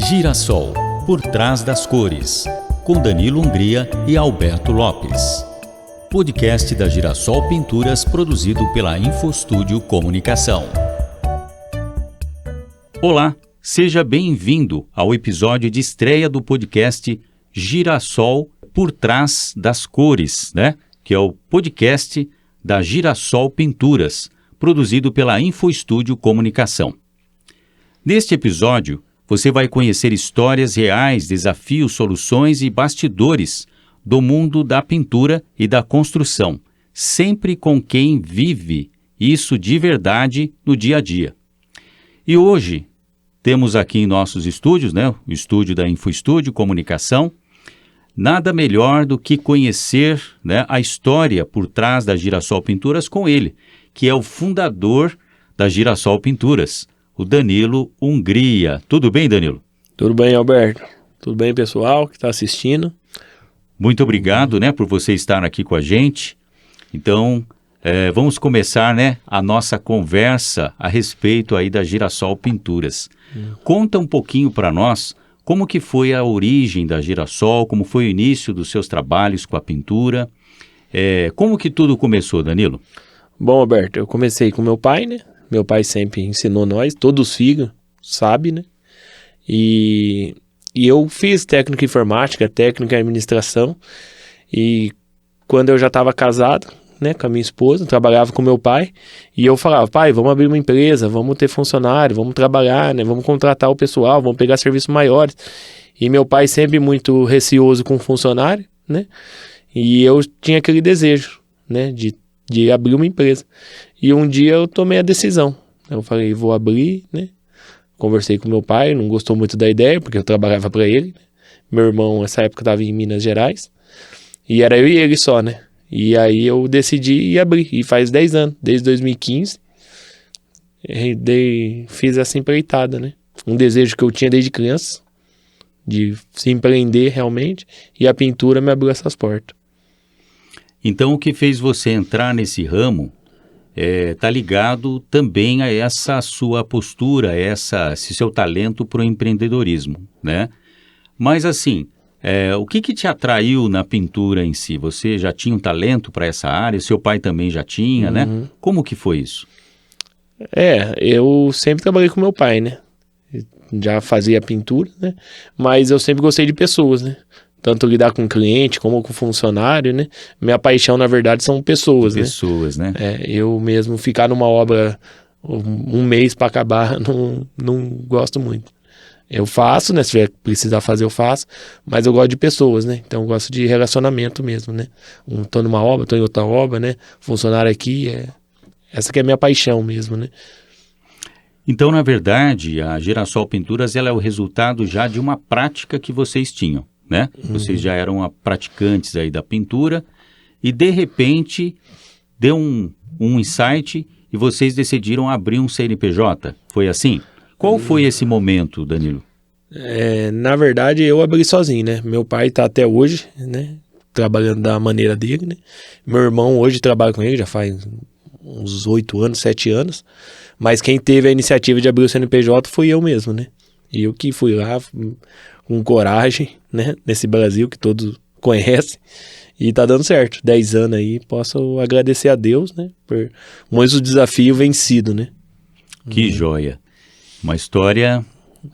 Girassol, por trás das cores, com Danilo Hungria e Alberto Lopes. Podcast da Girassol Pinturas, produzido pela InfoStúdio Comunicação. Olá, seja bem-vindo ao episódio de estreia do podcast Girassol, por trás das cores, que é o podcast da Girassol Pinturas, produzido pela InfoStúdio Comunicação. Neste episódio, você vai conhecer histórias reais, desafios, soluções e bastidores do mundo da pintura e da construção, sempre com quem vive isso de verdade no dia a dia. E hoje temos aqui em nossos estúdios, o estúdio da InfoStúdio Comunicação, nada melhor do que conhecer a história por trás da Girassol Pinturas com ele, que é o fundador da Girassol Pinturas, o Danilo Hungria. Tudo bem, Danilo? Tudo bem, Alberto. Tudo bem, pessoal que está assistindo. Muito obrigado, por você estar aqui com a gente. Então, vamos começar, a nossa conversa a respeito aí da Girassol Pinturas. Conta um pouquinho para nós como que foi a origem da Girassol, como foi o início dos seus trabalhos com a pintura. Como que tudo começou, Danilo? Bom, Alberto, eu comecei com meu pai, Meu pai sempre ensinou nós, todos os filhos, sabe, E eu fiz técnica em informática, técnica em administração, e quando eu já estava casado, com a minha esposa, trabalhava com meu pai, e eu falava, pai, vamos abrir uma empresa, vamos ter funcionário, vamos trabalhar, vamos contratar o pessoal, vamos pegar serviços maiores. E meu pai sempre muito receoso com funcionário, E eu tinha aquele desejo, de abrir uma empresa. E um dia eu tomei a decisão. Eu falei, vou abrir, Conversei com meu pai, não gostou muito da ideia, porque eu trabalhava para ele. Meu irmão, nessa época, estava em Minas Gerais. E era eu e ele só, E aí eu decidi ir abrir. E faz 10 anos, desde 2015. Fiz essa empreitada, Um desejo que eu tinha desde criança, de se empreender realmente. E a pintura me abriu essas portas. Então, o que fez você entrar nesse ramo está ligado também a essa sua postura, esse seu talento para o empreendedorismo, Mas assim, o que te atraiu na pintura em si? Você já tinha um talento para essa área? Seu pai também já tinha, Como que foi isso? Eu sempre trabalhei com meu pai, Já fazia pintura, Mas eu sempre gostei de pessoas, Tanto lidar com cliente como com funcionário, Minha paixão, na verdade, são pessoas, Pessoas, Eu mesmo ficar numa obra um mês para acabar, não gosto muito. Eu faço, se precisar fazer, eu faço, mas eu gosto de pessoas, Então eu gosto de relacionamento mesmo, Tô numa obra, tô em outra obra, Funcionário aqui, essa que é a minha paixão mesmo, Então, na verdade, a Girassol Pinturas ela é o resultado já de uma prática que vocês tinham. Vocês já eram praticantes aí da pintura e de repente deu um insight e vocês decidiram abrir um CNPJ, foi assim? Qual foi esse momento, Danilo? Na verdade eu abri sozinho, Meu pai está até hoje, trabalhando da maneira dele, Meu irmão hoje trabalha com ele, já faz uns 8 anos, 7 anos, mas quem teve a iniciativa de abrir o CNPJ fui eu mesmo, E eu que fui lá com coragem, nesse Brasil que todos conhecem, e tá dando certo. 10 anos aí, posso agradecer a Deus, por mais o desafio vencido, Que joia! Uma história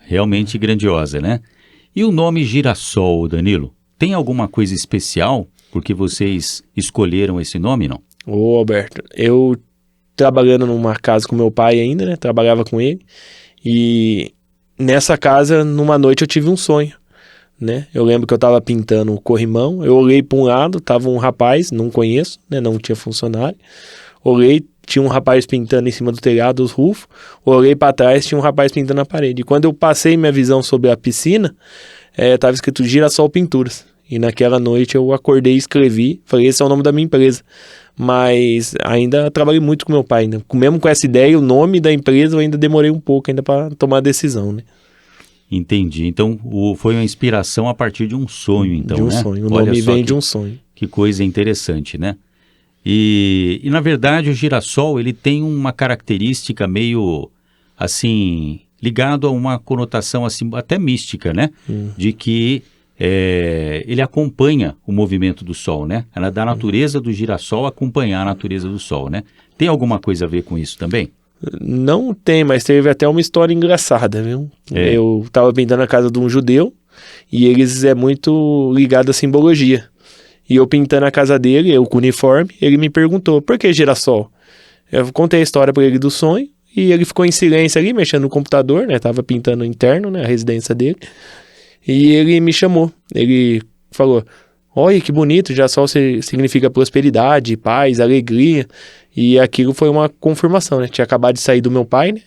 realmente grandiosa, E o nome Girassol, Danilo, tem alguma coisa especial porque vocês escolheram esse nome, não? Ô, Alberto, eu trabalhando numa casa com meu pai ainda, trabalhava com ele, e nessa casa, numa noite, eu tive um sonho, Eu lembro que eu tava pintando o corrimão, eu olhei para um lado, tava um rapaz, não conheço, não tinha funcionário, olhei, tinha um rapaz pintando em cima do telhado, os rufos, olhei para trás, tinha um rapaz pintando na parede, e quando eu passei minha visão sobre a piscina, tava escrito Girassol Pinturas, e naquela noite eu acordei e escrevi, falei, esse é o nome da minha empresa, mas ainda trabalhei muito com meu pai, mesmo com essa ideia, o nome da empresa, eu ainda demorei um pouco ainda para tomar a decisão, Entendi. Então, foi uma inspiração a partir de um sonho, então, De um sonho. O nome vem de um sonho. Que coisa interessante, E na verdade, o girassol, ele tem uma característica meio, assim, ligado a uma conotação assim, até mística, né? De que ele acompanha o movimento do Sol, né? Ela é da natureza do girassol acompanhar a natureza do Sol, né? Tem alguma coisa a ver com isso também? Não tem, mas teve até uma história engraçada, viu? Eu tava pintando a casa de um judeu e eles é muito ligado à simbologia. E eu pintando a casa dele, eu com uniforme, ele me perguntou, por que girassol? Eu contei a história pra ele do sonho e ele ficou em silêncio ali, mexendo no computador, né? Tava pintando interno, né? A residência dele. E ele me chamou. Ele falou, olha que bonito, girassol significa prosperidade, paz, alegria. E aquilo foi uma confirmação, né? Tinha acabado de sair do meu pai, né?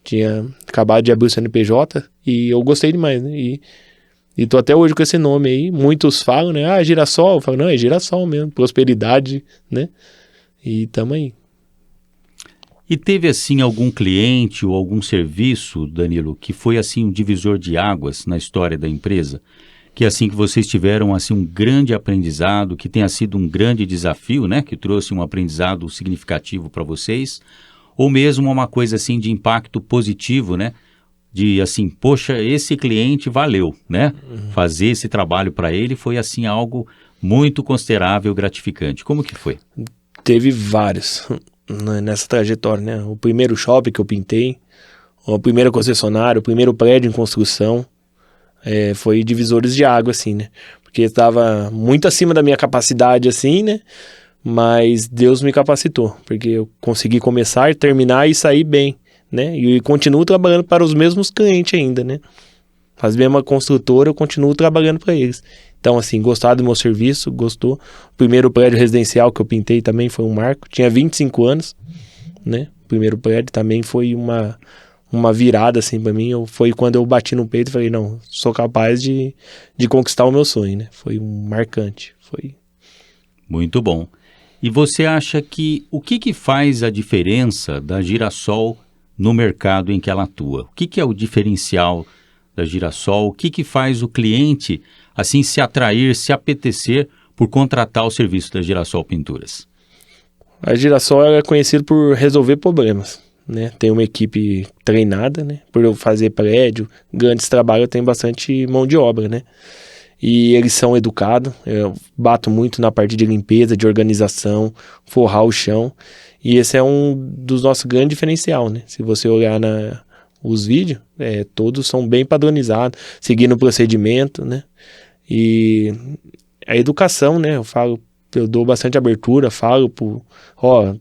Tinha acabado de abrir o CNPJ e eu gostei demais, né? E tô até hoje com esse nome aí. Muitos falam, né? Ah, girassol. Eu falo, não, é girassol mesmo. Prosperidade, né? E tamo aí. E teve, assim, algum cliente ou algum serviço, Danilo, que foi, assim, um divisor de águas na história da empresa? Que, assim, que vocês tiveram, assim, um grande aprendizado, que tenha sido um grande desafio, né? Que trouxe um aprendizado significativo para vocês? Ou mesmo uma coisa, assim, de impacto positivo, né? De, assim, poxa, esse cliente valeu, né? Fazer esse trabalho para ele foi, assim, algo muito considerável, gratificante. Como que foi? Teve vários nessa trajetória, né? O primeiro shopping que eu pintei, o primeiro concessionário, o primeiro prédio em construção, foi divisores de água, assim, né? Porque estava muito acima da minha capacidade, assim, né? Mas Deus me capacitou, porque eu consegui começar, terminar e sair bem, né? E continuo trabalhando para os mesmos clientes ainda, né? As mesmas construtoras, eu continuo trabalhando para eles. Então, assim, gostaram do meu serviço, gostou. O primeiro prédio residencial que eu pintei também foi um marco. Tinha 25 anos, né? O primeiro prédio também foi uma virada, assim, para mim. Foi quando eu bati no peito e falei, não, sou capaz de conquistar o meu sonho, né? Foi um marcante. Foi. Muito bom. E você acha que o que faz a diferença da Girassol no mercado em que ela atua? O que é o diferencial da Girassol? O que faz o cliente assim se atrair, se apetecer por contratar o serviço da Girassol Pinturas? A Girassol é conhecida por resolver problemas, né? Tem uma equipe treinada, né? Por eu fazer prédio, grandes trabalhos, tem bastante mão de obra, né? E eles são educados, eu bato muito na parte de limpeza, de organização, forrar o chão. E esse é um dos nossos grandes diferencial, né? Se você olhar os vídeos, todos são bem padronizados, seguindo o procedimento, né? E a educação, né? Eu dou bastante abertura, falo,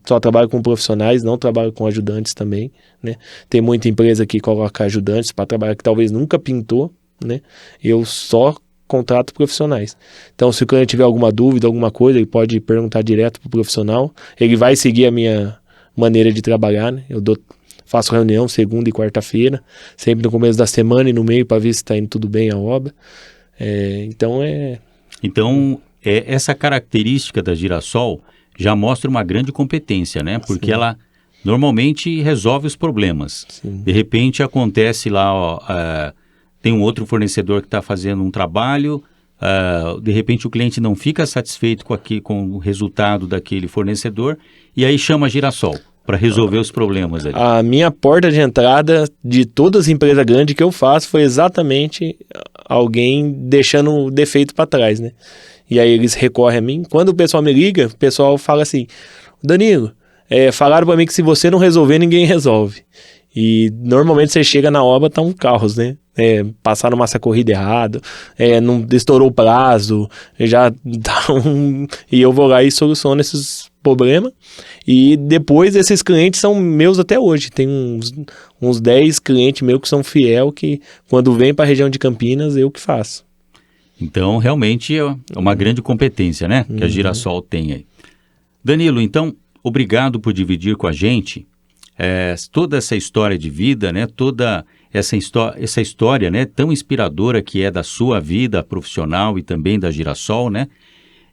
só trabalho com profissionais, não trabalho com ajudantes também, né? Tem muita empresa que coloca ajudantes para trabalhar que talvez nunca pintou, né? Eu só contrato profissionais. Então, se o cliente tiver alguma dúvida, alguma coisa, ele pode perguntar direto para o profissional. Ele vai seguir a minha maneira de trabalhar, né? Faço reunião segunda e quarta-feira, sempre no começo da semana e no meio para ver se está indo tudo bem a obra. Então, essa característica da Girassol já mostra uma grande competência, né? Porque ela normalmente resolve os problemas. Sim. De repente acontece lá, tem um outro fornecedor que está fazendo um trabalho, de repente o cliente não fica satisfeito com o resultado daquele fornecedor e aí chama a Girassol para resolver os problemas ali. A minha porta de entrada de todas as empresas grandes que eu faço foi exatamente alguém deixando o defeito para trás, né? E aí eles recorrem a mim. Quando o pessoal me liga, o pessoal fala assim, Danilo, falaram para mim que se você não resolver, ninguém resolve. E normalmente você chega na obra, tá um caos, né? Passaram massa corrida errado, não estourou o prazo, já dá e eu vou lá e soluciono esses problemas. E depois esses clientes são meus até hoje. Tem uns 10 clientes meus que são fiel, que quando vem para a região de Campinas, eu que faço. Então, realmente é uma grande competência, né? Que a Girassol tem aí. Danilo, então, obrigado por dividir com a gente toda essa história de vida, né? Toda essa história, né? Tão inspiradora que é da sua vida profissional e também da Girassol, né?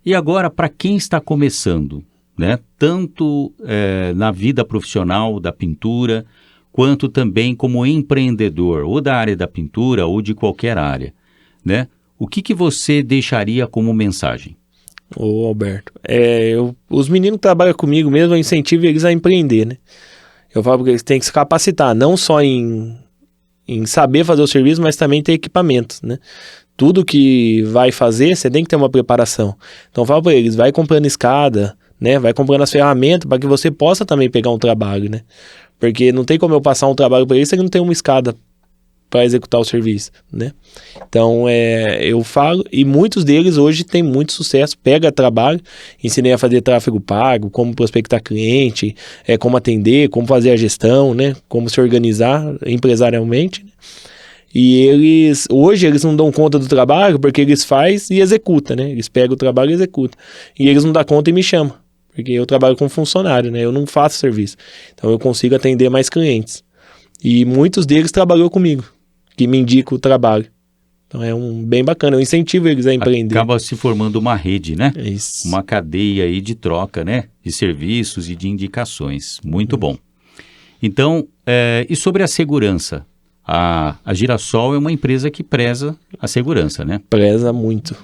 E agora, para quem está começando, né? Tanto na vida profissional da pintura, quanto também como empreendedor, ou da área da pintura, ou de qualquer área, né? O que você deixaria como mensagem? Ô Alberto, os meninos que trabalham comigo mesmo, eu incentivo eles a empreender, né? Eu falo que eles têm que se capacitar, não só em em saber fazer o serviço, mas também ter equipamentos, né? Tudo que vai fazer, você tem que ter uma preparação. Então, fala para eles, vai comprando escada, né? Vai comprando as ferramentas para que você possa também pegar um trabalho, né? Porque não tem como eu passar um trabalho para eles se ele não tem uma escada para executar o serviço, né? Então, eu falo, e muitos deles hoje têm muito sucesso, pega trabalho, ensinei a fazer tráfego pago, como prospectar cliente, como atender, como fazer a gestão, né? Como se organizar empresarialmente, né? E hoje eles não dão conta do trabalho porque eles fazem e executam, né? Eles pegam o trabalho e executam. E eles não dão conta e me chamam, porque eu trabalho como funcionário, né? Eu não faço serviço. Então eu consigo atender mais clientes. E muitos deles trabalhou comigo, que me indicam o trabalho. Então é bem bacana, eu incentivo eles a empreender. Acaba se formando uma rede, né? Isso. Uma cadeia aí de troca, né? De serviços e de indicações. Muito bom. Então, e sobre a segurança? A Girassol é uma empresa que preza a segurança, né? Preza muito.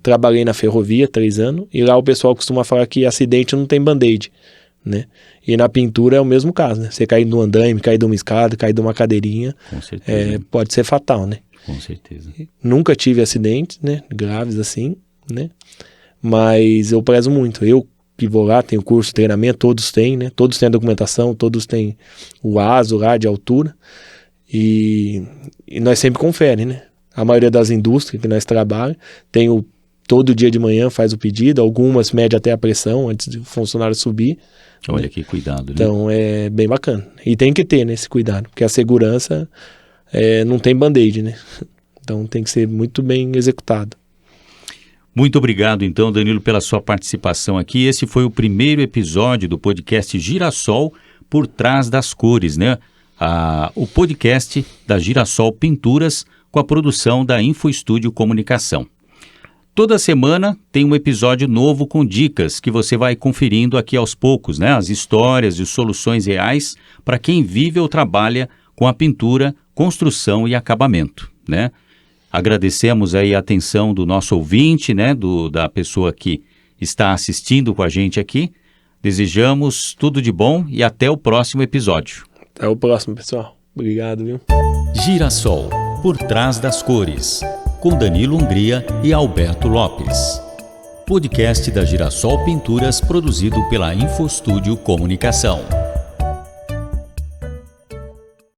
Trabalhei na ferrovia 3 anos e lá o pessoal costuma falar que acidente não tem band-aid, né? E na pintura é o mesmo caso, né? Você cair de um andaime, cair de uma escada, cair de uma cadeirinha, Com certeza. pode ser fatal, né? Com certeza. Nunca tive acidentes, né? Graves assim, né? Mas eu prezo muito. Eu que vou lá, tenho curso de treinamento, todos têm, né? Todos têm a documentação, todos têm o ASO lá de altura. E nós sempre conferem, né? A maioria das indústrias que nós trabalhamos tem todo dia de manhã faz o pedido, algumas medem até a pressão antes do funcionário subir. Olha, né? Que cuidado, né? Então é bem bacana. E tem que ter, né, esse cuidado, porque a segurança não tem band-aid, né? Então tem que ser muito bem executado. Muito obrigado, então, Danilo, pela sua participação aqui. Esse foi o primeiro episódio do podcast Girassol Por Trás das Cores, né? O podcast da Girassol Pinturas com a produção da InfoStúdio Comunicação. Toda semana tem um episódio novo com dicas que você vai conferindo aqui aos poucos, né? As histórias e soluções reais para quem vive ou trabalha com a pintura, construção e acabamento, né? Agradecemos aí a atenção do nosso ouvinte, né? Da pessoa que está assistindo com a gente aqui. Desejamos tudo de bom e até o próximo episódio. Até o próximo, pessoal. Obrigado, viu? Girassol, Por Trás das Cores, com Danilo Hungria e Alberto Lopes. Podcast da Girassol Pinturas, produzido pela InfoStúdio Comunicação.